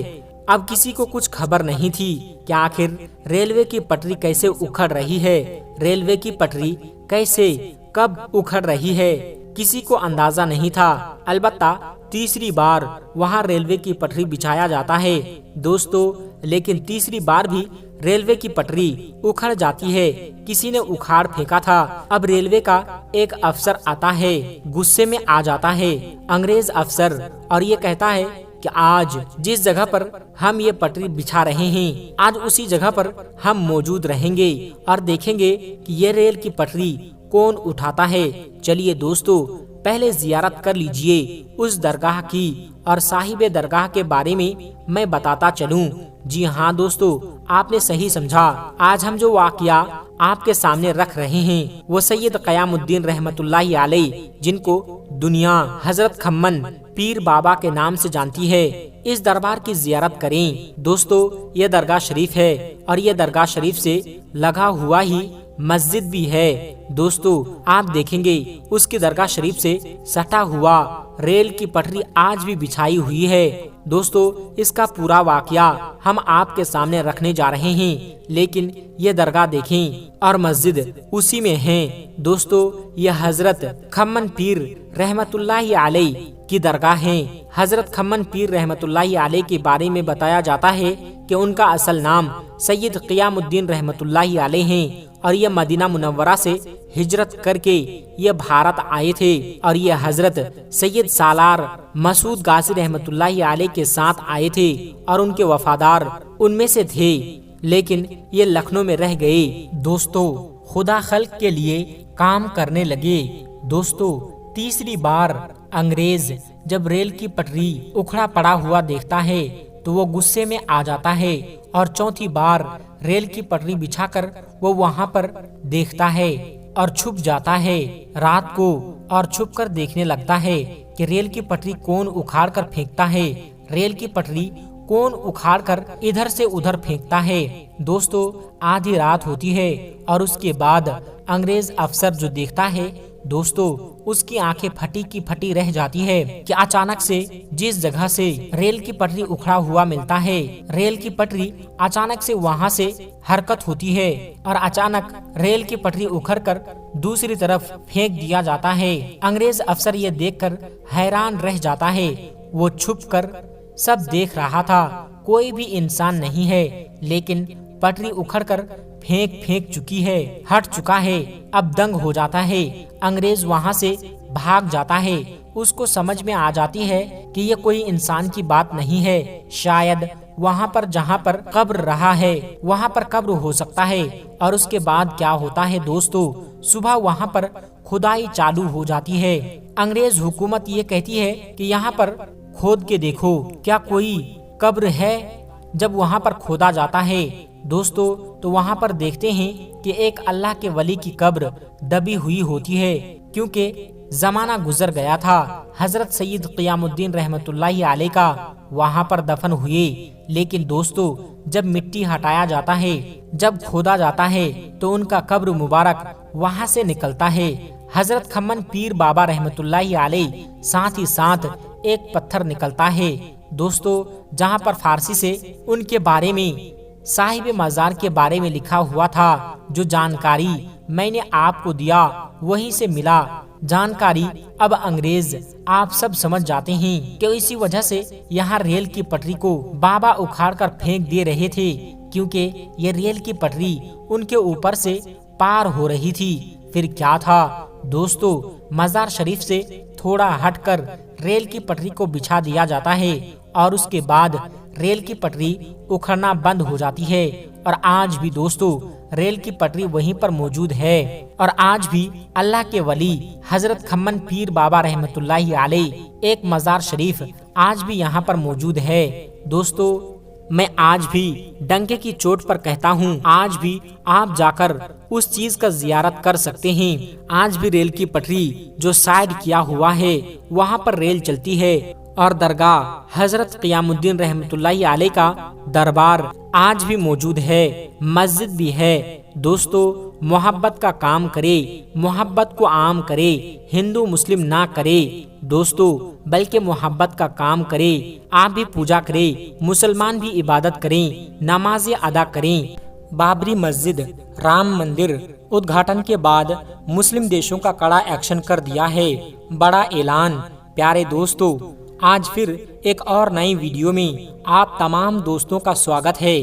अब किसी को कुछ खबर नहीं थी कि आखिर रेलवे की पटरी कैसे उखड़ रही है, रेलवे की पटरी कैसे, कब उखड़ रही है, किसी को अंदाजा नहीं था। अलबत्ता तीसरी बार वहां रेलवे की पटरी बिछाया जाता है दोस्तों, लेकिन तीसरी बार भी रेलवे की पटरी उखड़ जाती है। किसी ने उखाड़ फेंका था। अब रेलवे का एक अफसर आता है, गुस्से में आ जाता है, अंग्रेज अफसर, और ये कहता है कि आज जिस जगह पर हम ये पटरी बिछा रहे हैं, आज उसी जगह पर हम मौजूद रहेंगे और देखेंगे कि ये रेल की पटरी कौन उठाता है। चलिए दोस्तों, पहले जियारत कर लीजिए उस दरगाह की, और साहिबे दरगाह के बारे में मैं बताता चलूं। जी हाँ दोस्तों, आपने सही समझा। आज हम जो वाकया आपके सामने रख रहे हैं वो सैयद क़यामुद्दीन रहमतुल्लाहि अलैह, जिनको दुनिया हजरत खम्मन पीर बाबा के नाम से जानती है, इस दरबार की जियारत करें। दोस्तों, ये दरगाह शरीफ है और ये दरगाह शरीफ से लगा हुआ ही मस्जिद भी है। दोस्तों, आप देखेंगे उसकी दरगाह शरीफ से सटा हुआ रेल की पटरी आज भी बिछाई हुई है। दोस्तों, इसका पूरा वाकया हम आपके सामने रखने जा रहे हैं, लेकिन ये दरगाह देखें और मस्जिद उसी में है। दोस्तों, यह हजरत खम्मन पीर रहमतुल्लाहि अलैह की दरगाह है। हजरत खम्मन पीर रहमतुल्लाहि अलैह के बारे में बताया जाता है कि उनका असल नाम सैयद क़यामुद्दीन रहमतुल्लाहि अलैह है और ये मदीना मुनव्वरा से हिजरत करके ये भारत आए थे और ये हजरत सैयद सालार मसूद गाजी रहमतुल्लाहि अलैह के साथ आए थे और उनके वफादार उनमें से थे, लेकिन ये लखनऊ में रह गए। दोस्तों, खुदा खल्क के लिए काम करने लगे। दोस्तों, तीसरी बार अंग्रेज जब रेल की पटरी उखड़ा पड़ा हुआ देखता है तो वो गुस्से में आ जाता है और चौथी बार रेल की पटरी बिछाकर वो वहाँ पर देखता है और छुप जाता है रात को, और छुप कर देखने लगता है कि रेल की पटरी कौन उखाड़ कर फेंकता है, रेल की पटरी कौन उखाड़ कर इधर से उधर फेंकता है। दोस्तों, आधी रात होती है और उसके बाद अंग्रेज अफसर जो देखता है, दोस्तों उसकी आंखें फटी की फटी रह जाती है कि अचानक से जिस जगह से रेल की पटरी उखड़ा हुआ मिलता है, रेल की पटरी अचानक से वहां से हरकत होती है और अचानक रेल की पटरी उखड़ कर दूसरी तरफ फेंक दिया जाता है। अंग्रेज अफसर ये देखकर हैरान रह जाता है। वो छुप कर सब देख रहा था, कोई भी इंसान नहीं है, लेकिन पटरी उखड़कर फेंक चुकी है, हट चुका है। अब दंग हो जाता है। अंग्रेज वहाँ से भाग जाता है। उसको समझ में आ जाती है कि ये कोई इंसान की बात नहीं है, शायद वहाँ पर जहाँ पर कब्र रहा है वहाँ पर कब्र हो सकता है। और उसके बाद क्या होता है दोस्तों, सुबह वहाँ पर खुदाई चालू हो जाती है। अंग्रेज हुकूमत ये कहती है कि यहाँ पर खोद के देखो क्या कोई कब्र है। जब वहाँ पर खोदा जाता है दोस्तों, तो वहाँ पर देखते हैं कि एक अल्लाह के वली की कब्र दबी हुई होती है, क्योंकि जमाना गुजर गया था। हजरत सैयद क़यामुद्दीन रहमतुल्लाहि अलैह का वहाँ पर दफन हुए। लेकिन दोस्तों, जब मिट्टी हटाया जाता है, जब खोदा जाता है, तो उनका कब्र मुबारक वहाँ से निकलता है। हजरत खम्मन पीर बाबा रहमतुल्लाहि अलैह, साथ ही साथ एक पत्थर निकलता है दोस्तों, जहाँ पर फारसी से उनके बारे में, साहिब मजार के बारे में लिखा हुआ था। जो जानकारी मैंने आपको दिया वहीं से मिला जानकारी। अब अंग्रेज आप सब समझ जाते हैं कि इसी वजह से यहाँ रेल की पटरी को बाबा उखाड़ कर फेंक दे रहे थे, क्योंकि ये रेल की पटरी उनके ऊपर से पार हो रही थी। फिर क्या था दोस्तों, मजार शरीफ से थोड़ा हटकर रेल की पटरी को बिछा दिया जाता है और उसके बाद रेल की पटरी उखड़ना बंद हो जाती है। और आज भी दोस्तों रेल की पटरी वहीं पर मौजूद है और आज भी अल्लाह के वली हजरत खम्मन पीर बाबा रहमतुल्लाहि अलैह एक मजार शरीफ आज भी यहाँ पर मौजूद है। दोस्तों, मैं आज भी डंके की चोट पर कहता हूँ, आज भी आप जाकर उस चीज का जियारत कर सकते हैं। आज भी रेल की पटरी जो साइड किया हुआ है वहाँ पर रेल चलती है और दरगाह हजरत क़यामुद्दीन रहमतुल्लाहि अलैह का दरबार आज भी मौजूद है, मस्जिद भी है। दोस्तों, मोहब्बत का काम करे, मोहब्बत को आम करे, हिंदू मुस्लिम ना करे दोस्तों, बल्कि मोहब्बत का काम करे। आप भी पूजा करें, मुसलमान भी इबादत करें, नमाजें अदा करें। बाबरी मस्जिद राम मंदिर उद्घाटन के बाद मुस्लिम देशों का कड़ा एक्शन कर दिया है, बड़ा ऐलान। प्यारे दोस्तों, आज फिर एक और नई वीडियो में आप तमाम दोस्तों का स्वागत है।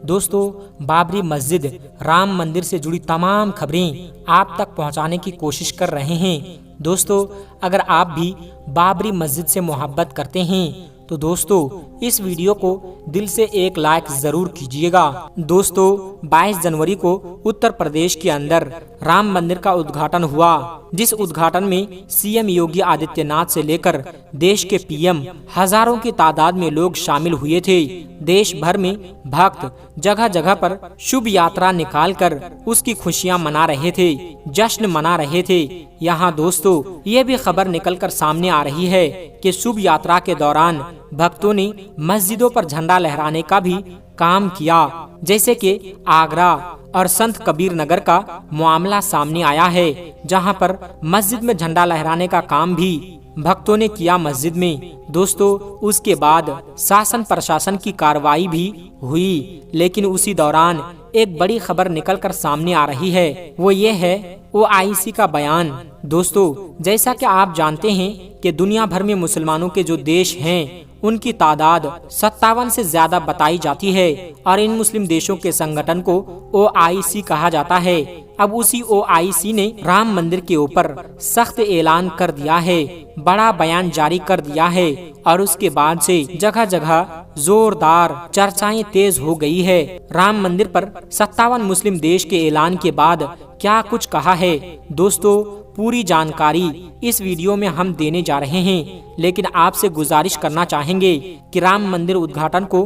दोस्तों, बाबरी मस्जिद राम मंदिर से जुड़ी तमाम खबरें आप तक पहुंचाने की कोशिश कर रहे हैं। दोस्तों, अगर आप भी बाबरी मस्जिद से मोहब्बत करते हैं तो दोस्तों इस वीडियो को दिल से एक लाइक जरूर कीजिएगा। दोस्तों, 22 जनवरी को उत्तर प्रदेश के अंदर राम मंदिर का उद्घाटन हुआ, जिस उद्घाटन में सीएम योगी आदित्यनाथ से लेकर देश के पीएम हजारों की तादाद में लोग शामिल हुए थे। देश भर में भक्त जगह जगह पर शुभ यात्रा निकालकर उसकी खुशियां मना रहे थे, जश्न मना रहे थे। यहाँ दोस्तों ये भी खबर निकलकर सामने आ रही है कि शुभ यात्रा के दौरान भक्तों ने मस्जिदों पर झंडा लहराने का भी काम किया, जैसे कि आगरा और संत कबीर नगर का मामला सामने आया है, जहां पर मस्जिद में झंडा लहराने का काम भी भक्तों ने किया मस्जिद में। दोस्तों, उसके बाद शासन प्रशासन की कार्रवाई भी हुई, लेकिन उसी दौरान एक बड़ी खबर निकलकर सामने आ रही है, वो ये है OIC का बयान। दोस्तों, जैसा कि आप जानते हैं कि दुनिया भर में मुसलमानों के जो देश हैं उनकी तादाद 57 से ज्यादा बताई जाती है और इन मुस्लिम देशों के संगठन को OIC कहा जाता है। अब उसी OIC ने राम मंदिर के ऊपर सख्त ऐलान कर दिया है, बड़ा बयान जारी कर दिया है और उसके बाद से जगह जगह जोरदार चर्चाएं तेज हो गई है। राम मंदिर पर 57 मुस्लिम देश के ऐलान के बाद क्या कुछ कहा है, दोस्तों पूरी जानकारी इस वीडियो में हम देने जा रहे हैं, लेकिन आपसे गुजारिश करना चाहेंगे कि राम मंदिर उद्घाटन को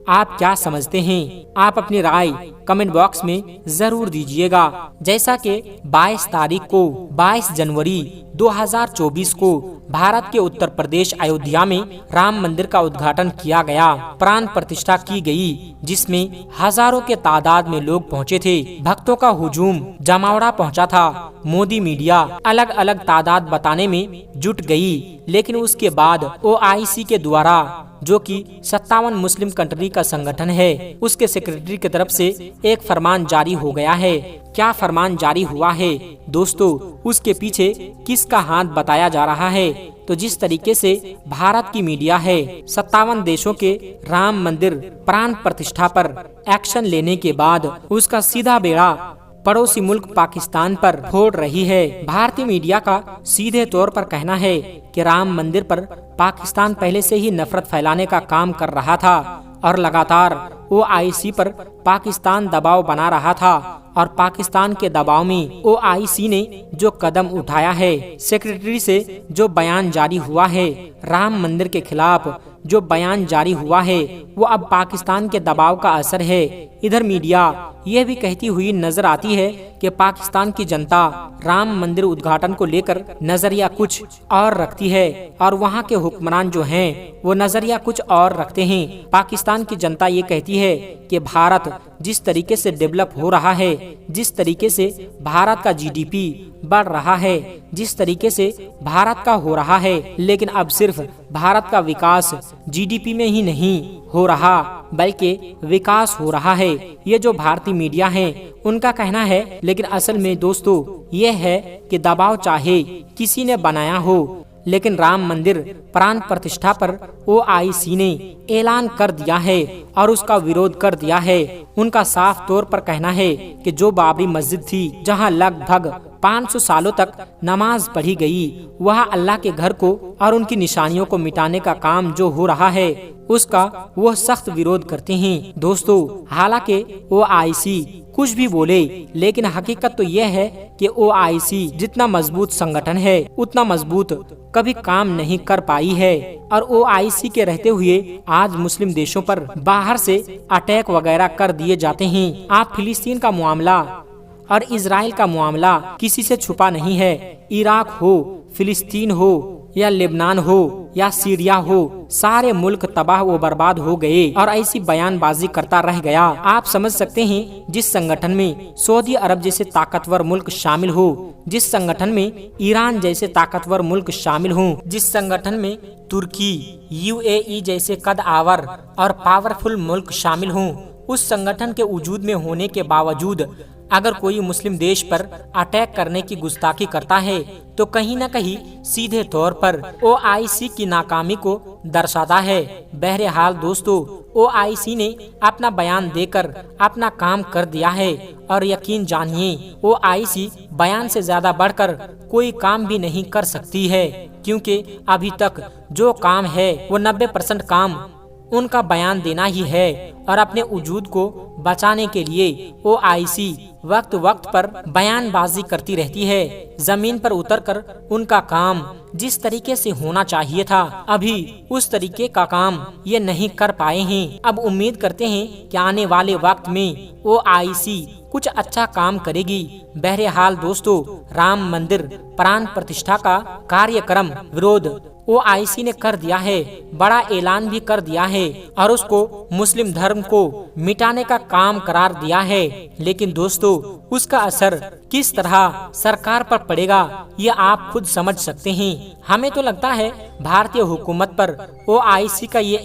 आप क्या समझते हैं। आप अपनी राय कमेंट बॉक्स में जरूर दीजिएगा। जैसा कि 22 जनवरी 2024 को भारत के उत्तर प्रदेश अयोध्या में राम मंदिर का उद्घाटन किया गया, प्राण प्रतिष्ठा की गई, जिसमें हजारों के तादाद में लोग पहुंचे थे। भक्तों का हुजूम जमावड़ा पहुंचा था। मोदी मीडिया अलग अलग तादाद बताने में जुट गई, लेकिन उसके बाद OIC के द्वारा, जो कि 57 मुस्लिम कंट्री का संगठन है, उसके सेक्रेटरी की तरफ से एक फरमान जारी हो गया है। क्या फरमान जारी हुआ है दोस्तों, उसके पीछे किसका हाथ बताया जा रहा है? तो जिस तरीके से भारत की मीडिया है 57 देशों के राम मंदिर प्राण प्रतिष्ठा पर एक्शन लेने के बाद उसका सीधा बेड़ा पड़ोसी मुल्क पाकिस्तान पर फोड़ रही है। भारतीय मीडिया का सीधे तौर पर कहना है कि राम मंदिर पर पाकिस्तान पहले से ही नफरत फैलाने का काम कर रहा था और लगातार OIC पर पाकिस्तान दबाव बना रहा था और पाकिस्तान के दबाव में OIC ने जो कदम उठाया है, सेक्रेटरी से जो बयान जारी हुआ है, राम मंदिर के खिलाफ जो बयान जारी हुआ है, वो अब पाकिस्तान के दबाव का असर है। इधर मीडिया यह भी कहती हुई नजर आती है कि पाकिस्तान की जनता राम मंदिर उद्घाटन को लेकर नजरिया कुछ और रखती है और वहां के हुक्मरान जो हैं वो नजरिया कुछ और रखते हैं। पाकिस्तान की जनता ये कहती है कि भारत जिस तरीके से डेवलप हो रहा है, जिस तरीके से भारत का GDP बढ़ रहा है, जिस तरीके से भारत का हो रहा है, लेकिन अब सिर्फ भारत का विकास GDP में ही नहीं हो रहा बल्कि विकास हो रहा है। ये जो भारतीय मीडिया है उनका कहना है, लेकिन असल में दोस्तों ये है कि दबाव चाहे किसी ने बनाया हो, लेकिन राम मंदिर प्राण प्रतिष्ठा पर OIC ने ऐलान कर दिया है और उसका विरोध कर दिया है। उनका साफ तौर पर कहना है कि जो बाबरी मस्जिद थी जहां लगभग 500 सालों तक नमाज पढ़ी गई, वह अल्लाह के घर को और उनकी निशानियों को मिटाने का काम जो हो रहा है उसका वो सख्त विरोध करते हैं। दोस्तों, हालांकि OIC कुछ भी बोले, लेकिन हकीकत तो यह है कि OIC जितना मजबूत संगठन है उतना मजबूत कभी काम नहीं कर पाई है और OIC के रहते हुए आज मुस्लिम देशों पर बाहर से अटैक वगैरह कर दिए जाते हैं। आप फिलिस्तीन का मामला और इजराइल का मामला किसी से छुपा नहीं है। इराक हो, फिलिस्तीन हो या लेबनान हो या सीरिया हो, सारे मुल्क तबाह व बर्बाद हो गए और ऐसी बयानबाजी करता रह गया। आप समझ सकते हैं जिस संगठन में सऊदी अरब जैसे ताकतवर मुल्क शामिल हो, जिस संगठन में ईरान जैसे ताकतवर मुल्क शामिल हो, जिस संगठन में तुर्की, UAE जैसे कद आवर और पावरफुल मुल्क शामिल हों, उस संगठन के वजूद में होने के बावजूद अगर कोई मुस्लिम देश पर अटैक करने की गुस्ताखी करता है तो कहीं न कहीं सीधे तौर पर OIC की नाकामी को दर्शाता है। बहरहाल दोस्तों, OIC ने अपना बयान देकर अपना काम कर दिया है और यकीन जानिए OIC बयान से ज्यादा बढ़कर कोई काम भी नहीं कर सकती है, क्योंकि अभी तक जो काम है वो 90% काम उनका बयान देना ही है और अपने वजूद को बचाने के लिए OIC वक्त वक्त पर बयानबाजी करती रहती है। जमीन पर उतरकर उनका काम जिस तरीके से होना चाहिए था अभी उस तरीके का काम ये नहीं कर पाए हैं। अब उम्मीद करते हैं कि आने वाले वक्त में OIC कुछ अच्छा काम करेगी। बहरहाल दोस्तों, राम मंदिर प्राण प्रतिष्ठा का कार्यक्रम विरोध OIC ने कर दिया है, बड़ा ऐलान भी कर दिया है और उसको मुस्लिम धर्म को मिटाने का काम करार दिया है। लेकिन दोस्तों, उसका असर किस तरह सरकार पर पड़ेगा ये आप खुद समझ सकते हैं। हमें तो लगता है भारतीय हुकूमत पर OIC का ये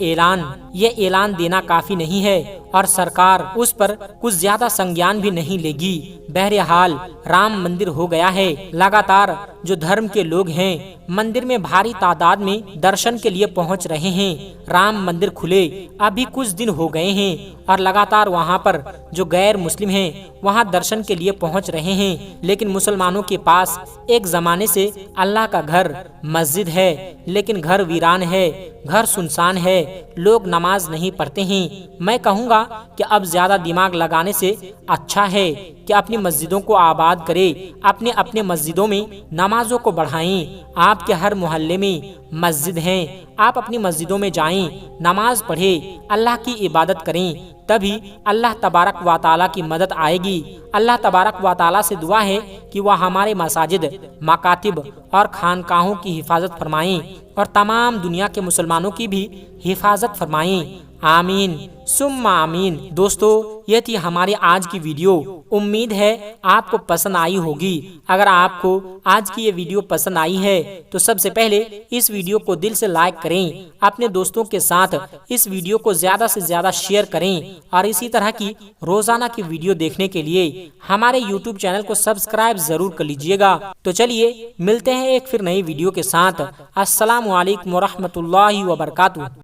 ऐलान देना काफी नहीं है और सरकार उस पर कुछ ज्यादा संज्ञान भी नहीं लेगी। बहरहाल राम मंदिर हो गया है। लगातार जो धर्म के लोग हैं मंदिर में भारी तादाद में दर्शन के लिए पहुंच रहे हैं। राम मंदिर खुले अभी कुछ दिन हो गए हैं और लगातार वहां पर जो गैर मुस्लिम हैं वहां दर्शन के लिए पहुंच रहे हैं। लेकिन मुसलमानों के पास एक जमाने से अल्लाह का घर मस्जिद है, लेकिन घर वीरान है, घर सुनसान है, लोग नमाज नहीं पढ़ते हैं। मैं कहूँगा कि अब ज्यादा दिमाग लगाने से अच्छा है कि अपनी मस्जिदों को आबाद करें, अपने अपने मस्जिदों में नमाजों को बढ़ाएं। आपके हर मोहल्ले में मस्जिद हैं, आप अपनी मस्जिदों में जाएं, नमाज पढ़ें, अल्लाह की इबादत करें, तभी अल्लाह तबारक व तआला की मदद आएगी। अल्लाह तबारक व तआला से दुआ है कि वह हमारे मसाजिद, मकातिब और खानकाहों की हिफाजत फरमाएं और तमाम दुनिया के मुसलमानों की भी हिफाजत फरमाएं। आमीन सुम्मा आमीन। दोस्तों, ये थी हमारी आज की वीडियो। उम्मीद है आपको पसंद आई होगी। अगर आपको आज की ये वीडियो पसंद आई है तो सबसे पहले इस वीडियो को दिल से लाइक करें, अपने दोस्तों के साथ इस वीडियो को ज्यादा से ज्यादा शेयर करें और इसी तरह की रोजाना की वीडियो देखने के लिए हमारे YouTube चैनल को सब्सक्राइब जरूर कर लीजिएगा। तो चलिए मिलते हैं एक फिर नई वीडियो के साथ। अस्सलामु अलैकुम व रहमतुल्लाहि व बरकातुहू।